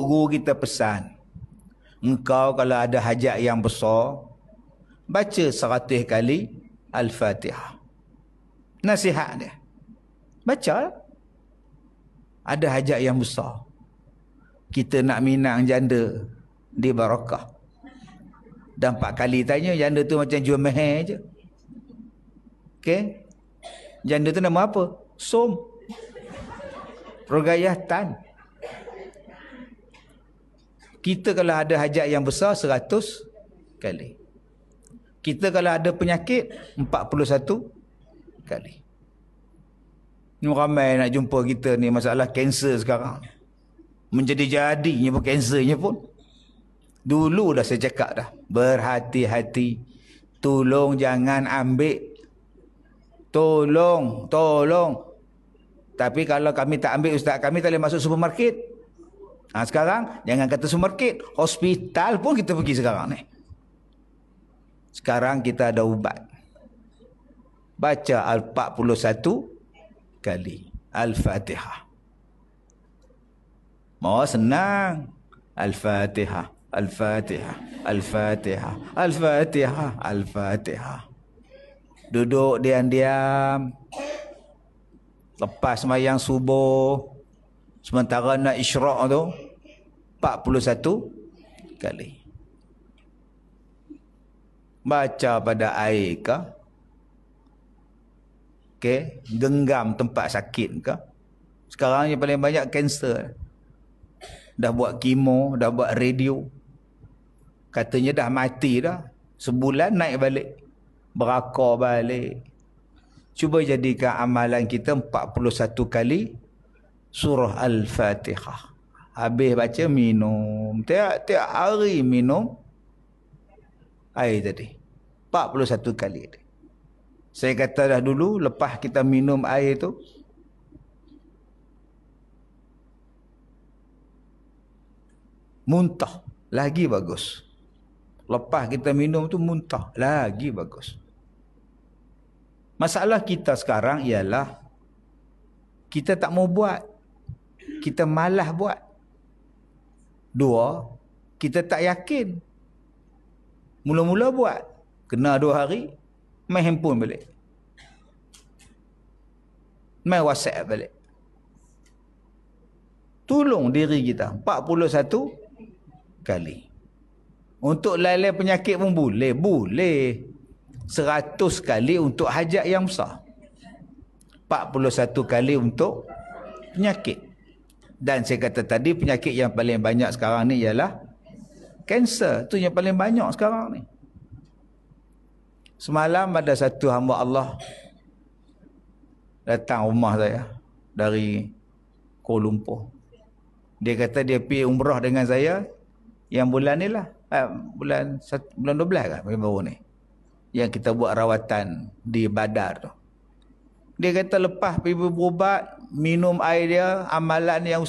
guru kita pesan, engkau kalau ada hajat yang besar, baca 100 kali Al-Fatihah. Nasihat dia. Baca. Ada hajat yang besar. Kita nak minang janda di barakah. Dan 4 kali tanya, janda tu macam jual meher je. Okey? Janda tu nama apa? Som. Rogayah Tan. Kita kalau ada hajat yang besar 100 kali. Kita kalau ada penyakit 41 kali. Ni ramai nak jumpa kita ni masalah kanser sekarang. Menjadi-jadinya pun kansernya pun. Dulu dah saya cakap dah. Berhati-hati. Tolong jangan ambil. Tolong. Tapi kalau kami tak ambil, ustaz kami tak boleh masuk supermarket. Sekarang jangan kata supermarket, hospital pun kita pergi sekarang ni. Sekarang kita ada ubat. Baca 41 kali Al-Fatihah. Mau senang. Al-Fatihah, Al-Fatihah, Al-Fatihah, Al-Fatihah, Al-Fatihah. Duduk diam-diam. Lepas sembahyang subuh, sementara nak isyraq tu 41 kali. Baca pada air ke? Okey, genggam tempat sakit ke? Sekarang yang paling banyak kanser. Dah buat kemo, dah buat radio. Katanya dah mati dah. Sebulan naik balik. Berakar balik. Cuba jadikan amalan kita 41 kali surah Al-Fatihah. Habis baca minum. Tiap hari minum air tadi. 41 kali. Saya kata dah dulu, lepas kita minum air tu, muntah. Lagi bagus. Lepas kita minum tu muntah. Lagi bagus. Masalah kita sekarang ialah kita tak mau buat. Kita malas buat. 2, kita tak yakin. Mula-mula buat. Kena 2 hari, main handphone balik. Main WhatsApp balik. Tolong diri kita. 41 kali. Untuk lain-lain penyakit pun boleh. Boleh. 100 kali untuk hajat yang besar. 41 kali untuk penyakit. Dan saya kata tadi, penyakit yang paling banyak sekarang ni ialah kanser. Itu yang paling banyak sekarang ni. Semalam ada satu hamba Allah datang rumah saya dari Kuala Lumpur. Dia kata dia pergi umrah dengan saya yang bulan ni lah. Bulan 12 kan baru ni. Yang kita buat rawatan di Badar tu. Dia kata lepas pergi berubat, minum air dia, amalan yang